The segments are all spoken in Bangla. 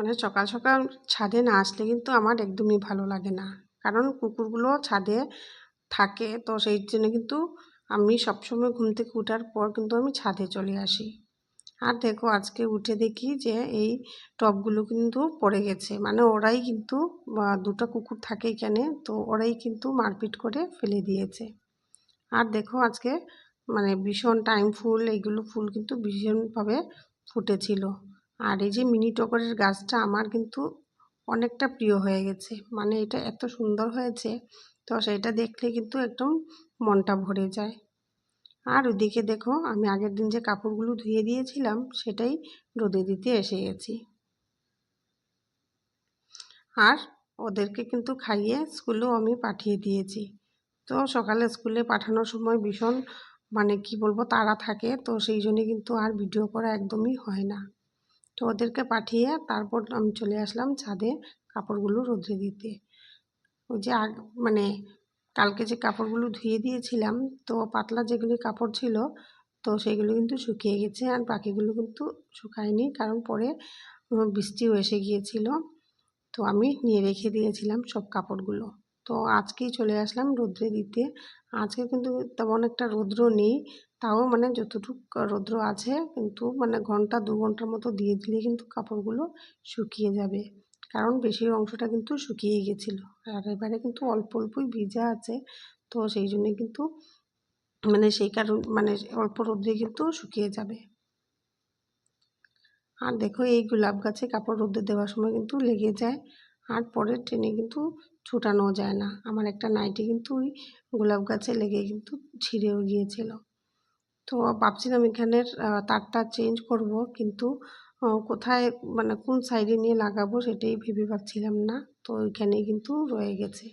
মানে সকাল সকাল ছাদে না আসলে কিন্তু আমার একদমই ভালো লাগে না, কারণ কুকুরগুলো ছাদে থাকে। তো সেই জন্য কিন্তু আমি সবসময় ঘুম থেকে ওঠার পর কিন্তু আমি ছাদে চলে আসি। আর দেখো আজকে উঠে দেখি যে এই টবগুলো কিন্তু পড়ে গেছে, মানে ওরাই কিন্তু দুটো কুকুর থাকে এখানে, তো ওরাই কিন্তু মারপিট করে ফেলে দিয়েছে। আর দেখো আজকে মানে ভীষণ টাইম ফুল, এইগুলো ফুল কিন্তু ভীষণভাবে ফুটেছিল। আর এই যে মিনি টগরের গাছটা আমার কিন্তু অনেকটা প্রিয় হয়ে গেছে, মানে এটা এত সুন্দর হয়েছে, তো সেটা দেখলে কিন্তু একদম মনটা ভরে যায়। আর ওদিকে দেখো আমি আগের দিন যে কাপড়গুলো ধুয়ে দিয়েছিলাম সেটাই রোদে দিতে এসে গেছি। আর ওদেরকে কিন্তু খাইয়ে স্কুলেও আমি পাঠিয়ে দিয়েছি। তো সকালে স্কুলে পাঠানোর সময় ভীষণ মানে কি বলবো তাড়া থাকে, তো সেই জন্যে কিন্তু আর ভিডিও করা একদমই হয় না। তো ওদেরকে পাঠিয়ে তারপর আমি চলে আসলাম ছাদে কাপড়গুলো রোদে দিতে। ওই যে মানে কালকে যে কাপড়গুলো ধুয়ে দিয়েছিলাম, তো পাতলা যেগুলি কাপড় ছিল তো সেগুলো কিন্তু শুকিয়ে গেছে, আর বাকিগুলো কিন্তু শুকায়নি, কারণ পরে বৃষ্টিও এসে গিয়েছিল। তো আমি নিয়ে রেখে দিয়েছিলাম সব কাপড়গুলো। তো আজকেই চলে আসলাম রৌদ্রে দিতে। আজকে কিন্তু তেমন একটা রৌদ্র নেই, তাও মানে যতটুকু রৌদ্র আছে কিন্তু মানে ঘন্টা 2 ঘন্টার মতো দিয়ে দিলে কিন্তু কাপড়গুলো শুকিয়ে যাবে, কারণ বেশি অংশটা কিন্তু শুকিয়ে গেছিলো। আর এবারে কিন্তু অল্প অল্পই ভিজা আছে, তো সেই জন্য কিন্তু মানে সেই কারণ মানে অল্প রোদ্রে কিন্তু শুকিয়ে যাবে। আর দেখো এই গোলাপ গাছে কাপড় রোদে দেওয়ার সময় কিন্তু লেগে যায়, আর পরে টেনে কিন্তু ছুটানো যায় না। আমার একটা নাইটি কিন্তু ওই গোলাপ গাছে লেগে কিন্তু ছিঁড়েও গিয়েছিল। তো ভাবছিলাম এখানের তারটা চেঞ্জ করব, কিন্তু কোথায় মানে কোন সাইডে নিয়ে লাগাবো সেটাই ভেবে পাচ্ছিলাম না। তো ওইখানেই কিন্তু রয়ে গেছে।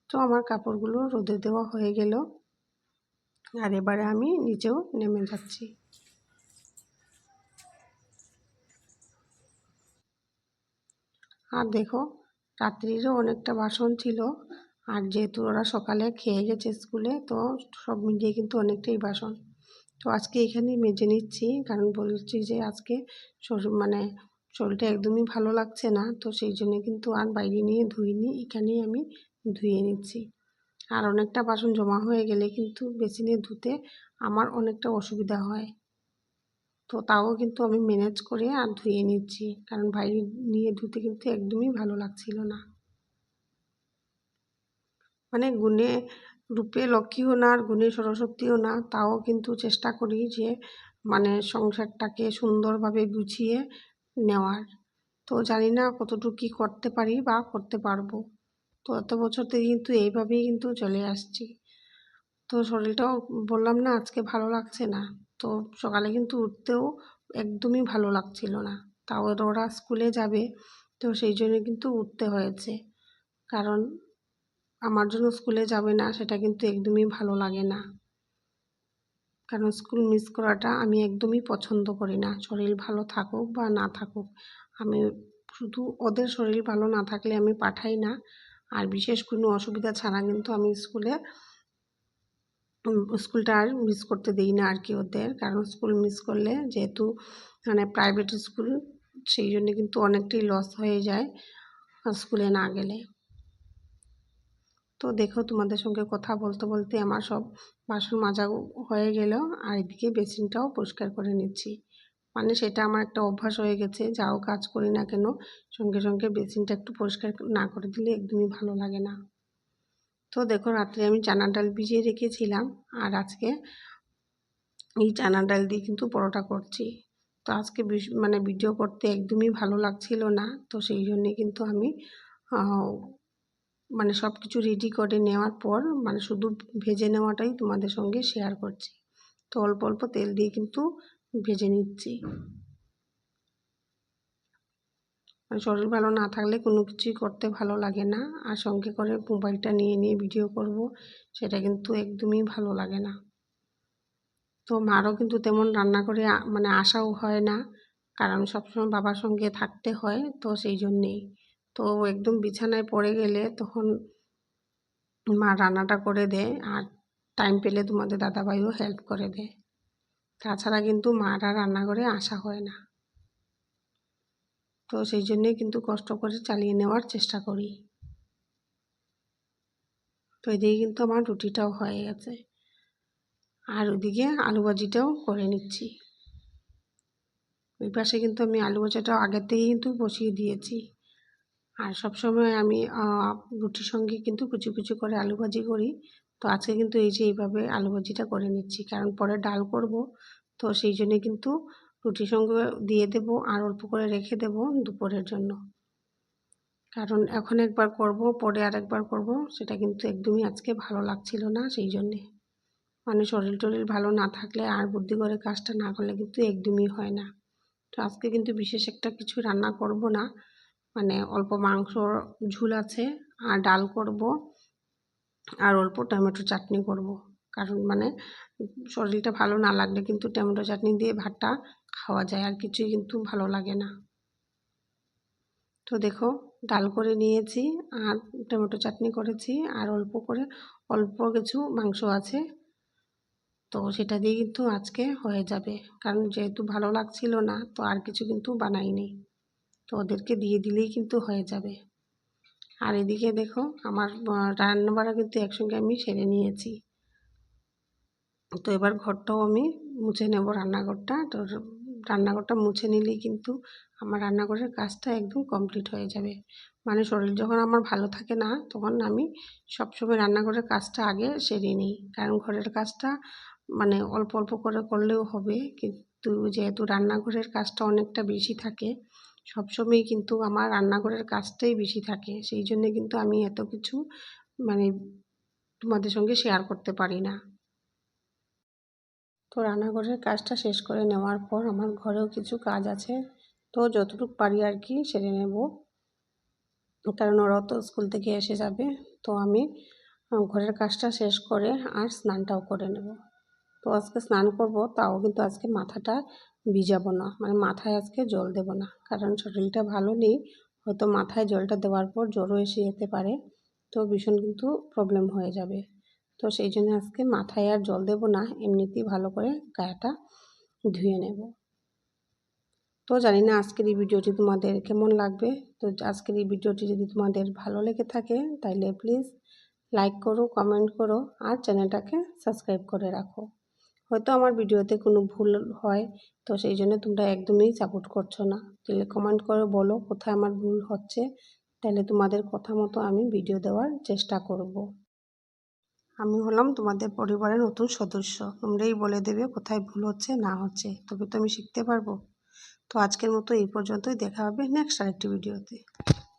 তো আমার কাপড়গুলো রোদে দেওয়া হয়ে গেল, আর এবারে আমি নিচেও নেমে যাচ্ছি। আর দেখো রাত্রিরও অনেকটা বাসন ছিল, আর যেহেতু ওরা সকালে খেয়ে গেছে স্কুলে, তো সব মিলিয়ে কিন্তু অনেকটাই বাসন। তো আজকে এখানেই মেজে নিচ্ছি, কারণ বলছি যে আজকে শরীর মানে শরীরটা একদমই ভালো লাগছে না, তো সেই জন্য কিন্তু আর বাইরে নিয়ে ধুইনি, এখানেই আমি ধুয়ে নিচ্ছি। আর অনেকটা বাসন জমা হয়ে গেলে কিন্তু বেসিনে ধুতে আমার অনেকটা অসুবিধা হয়। তো তাও কিন্তু আমি ম্যানেজ করে আর ধুয়ে নিচ্ছি, কারণ বাইরে নিয়ে ধুতে কিন্তু একদমই ভালো লাগছিল না। মানে গুণে রূপে লক্ষ্মীও না আর গুণে সরস্বতীও না, তাও কিন্তু চেষ্টা করি যে মানে সংসারটাকে সুন্দরভাবে গুছিয়ে নেওয়ার। তো জানি না কতটুকু কী করতে পারি বা করতে পারবো। তো এত বছর থেকে কিন্তু এইভাবেই কিন্তু চলে আসছি। তো শরীরটাও বললাম না আজকে ভালো লাগছে না, তো সকালে কিন্তু উঠতেও একদমই ভালো লাগছিল না। তাও ওরা স্কুলে যাবে, তো সেই জন্য কিন্তু উঠতে হয়েছে, কারণ আমার জন্য স্কুলে যাবে না সেটা কিন্তু একদমই ভালো লাগে না, কারণ স্কুল মিস করাটা আমি একদমই পছন্দ করি না। শরীর ভালো থাকুক বা না থাকুক, আমি শুধু ওদের শরীর ভালো না থাকলে আমি পাঠাই না। আর বিশেষ কোনো অসুবিধা ছাড়া কিন্তু আমি স্কুলটা আর মিস করতে দিই না আর কি ওদের, কারণ স্কুল মিস করলে যেহেতু মানে প্রাইভেট স্কুল, সেই জন্য কিন্তু অনেকটাই লস হয়ে যায় স্কুলে না গেলে। তো দেখো তোমাদের সঙ্গে কথা বলতে বলতে আমার সব বাসন মাজা হয়ে গেল, আর এদিকে বেসিনটাও পরিষ্কার করে নিচ্ছি। মানে সেটা আমার একটা অভ্যাস হয়ে গেছে, যাও কাজ করি না কেন সঙ্গে সঙ্গে বেসিনটা একটু পরিষ্কার না করে দিলে একদমই ভালো লাগে না। তো দেখো রাত্রে আমি চানার ডাল ভিজিয়ে রেখেছিলাম, আর আজকে এই চানার ডাল দিয়ে কিন্তু পরোটা করছি। তো আজকে মানে ভিডিও করতে একদমই ভালো লাগছিল না, তো সেই জন্যে কিন্তু আমি মানে সব কিছু রেডি করে নেওয়ার পর মানে শুধু ভেজে নেওয়াটাই তোমাদের সঙ্গে শেয়ার করছি। তো অল্প অল্প তেল দিয়ে কিন্তু ভেজে নিচ্ছি। মানে শরীর ভালো না থাকলে কোনো কিছুই করতে ভালো লাগে না, আর সঙ্গে করে মোবাইলটা নিয়ে নিয়ে ভিডিও করব সেটা কিন্তু একদমই ভালো লাগে না। তো মারও কিন্তু তেমন রান্না করে মানে আসাও হয় না, কারণ সবসময় বাবার সঙ্গে থাকতে হয়, তো সেই জন্যেই। তো একদম বিছানায় পড়ে গেলে তখন মা রান্নাটা করে দেয়, আর টাইম পেলে তোমাদের দাদাভাইও হেল্প করে দেয়। তাছাড়া কিন্তু মারা রান্নাঘরে আসা হয় না। তো তো সেই জন্যই কিন্তু কষ্ট করে চালিয়ে নেওয়ার চেষ্টা করি। তো এদিকে কিন্তু আমার রুটিটাও হয়ে গেছে, আর ওদিকে আলু ভাজিটাও করে নিচ্ছি। ওই পাশে কিন্তু আমি আলু ভাজাটাও আগের থেকেই কিন্তু বসিয়ে দিয়েছি। আর সবসময় আমি রুটির সঙ্গে কিন্তু কুচি কুচি করে আলু ভাজি করি। তো আজকে কিন্তু এই যে এইভাবে আলু ভাজিটা করে নিচ্ছি, কারণ পরে ডাল করব। তো সেই জন্যে কিন্তু রুটির সঙ্গে দিয়ে দেব আর অল্প করে রেখে দেব দুপুরের জন্য। কারণ এখন একবার করব, পরে আরেকবার করব, সেটা কিন্তু একদমই আজকে ভালো লাগছিল না। সেই জন্যে মানে শরীর টরীর ভালো না থাকলে আর বুদ্ধি করে কাজটা না করলে কিন্তু একদমই হয় না। তো আজকে কিন্তু বিশেষ একটা কিছু রান্না করব না, মানে অল্প মাংসর ঝোল আছে আর ডাল করব আর অল্প টমেটো চাটনি করব। কারণ মানে শরীরটা ভালো না লাগলে কিন্তু টমেটো চাটনি দিয়ে ভাতটা খাওয়া যায়, আর কিছুই কিন্তু ভালো লাগে না। তো দেখো, ডাল করে নিয়েছি আর টমেটো চাটনি করেছি, আর অল্প কিছু মাংস আছে। তো সেটা দিয়ে কিন্তু আজকে হয়ে যাবে, কারণ যেহেতু ভালো লাগছিল না তো আর কিছু কিন্তু বানাইনি। তো ওদেরকে দিয়ে দিলেই কিন্তু হয়ে যাবে। আর এদিকে দেখো, আমার রান্নাবাড়া কিন্তু একসঙ্গে আমি সেরে নিয়েছি। তো এবার ঘরটাও আমি মুছে নেব, রান্নাঘরটা। তো রান্নাঘরটা মুছে নিলেই কিন্তু আমার রান্নাঘরের কাজটা একদম কমপ্লিট হয়ে যাবে। মানে শরীর যখন আমার ভালো থাকে না, তখন আমি সবসময় রান্নাঘরের কাজটা আগে সেরে নিই। কারণ ঘরের কাজটা মানে অল্প অল্প করে করলেও হবে, কিন্তু যেহেতু রান্নাঘরের কাজটা অনেকটা বেশি থাকে, সবসময়ই কিন্তু আমার রান্নাঘরের কাজটাই বেশি থাকে। সেই জন্যে কিন্তু আমি এত কিছু মানে তোমাদের সঙ্গে শেয়ার করতে পারি না। তো রান্নাঘরের কাজটা শেষ করে নেওয়ার পর আমার ঘরেও কিছু কাজ আছে, তো যতটুকু পারি আর কি সেরে নেব। কারণ ওরাও তো স্কুল থেকে এসে যাবে। তো আমি ঘরের কাজটা শেষ করে আর স্নানটাও করে নেব। তো আজকে স্নান করব, তাও কিন্তু আজকে মাথাটা ভিজাবো না, মানে মাথায় আজকে জল দেব না। কারণ শরীরটা ভালো নেই, হয়তো মাথায় জলটা দেওয়ার পর জ্বরও এসে যেতে পারে, তো ভীষণ কিন্তু প্রবলেম হয়ে যাবে। তো সেই জন্য আজকে মাথায় আর জল দেব না, এমনিতেই ভালো করে গায়েটা ধুয়ে নেব। তো জানি না আজকের এই ভিডিওটি তোমাদের কেমন লাগবে। তো আজকের এই ভিডিওটি যদি তোমাদের ভালো লেগে থাকে তাহলে প্লিজ লাইক করো, কমেন্ট করো আর চ্যানেলটাকে সাবস্ক্রাইব করে রাখো। হয়তো আমার ভিডিওতে কোনো ভুল হয়, তো সেই জন্য তোমরা একদমই সাপোর্ট করছো না। তাহলে কমেন্ট করে বলো কোথায় আমার ভুল হচ্ছে, তাহলে তোমাদের কথা মতো আমি ভিডিও দেওয়ার চেষ্টা করব। আমি হলাম তোমাদের পরিবারের নতুন সদস্য, তোমরাই বলে দেবে কোথায় ভুল হচ্ছে না হচ্ছে, তবে তো আমি শিখতে পারবো। তো আজকের মতো এই পর্যন্তই, দেখা হবে নেক্সট আরেকটি ভিডিওতে।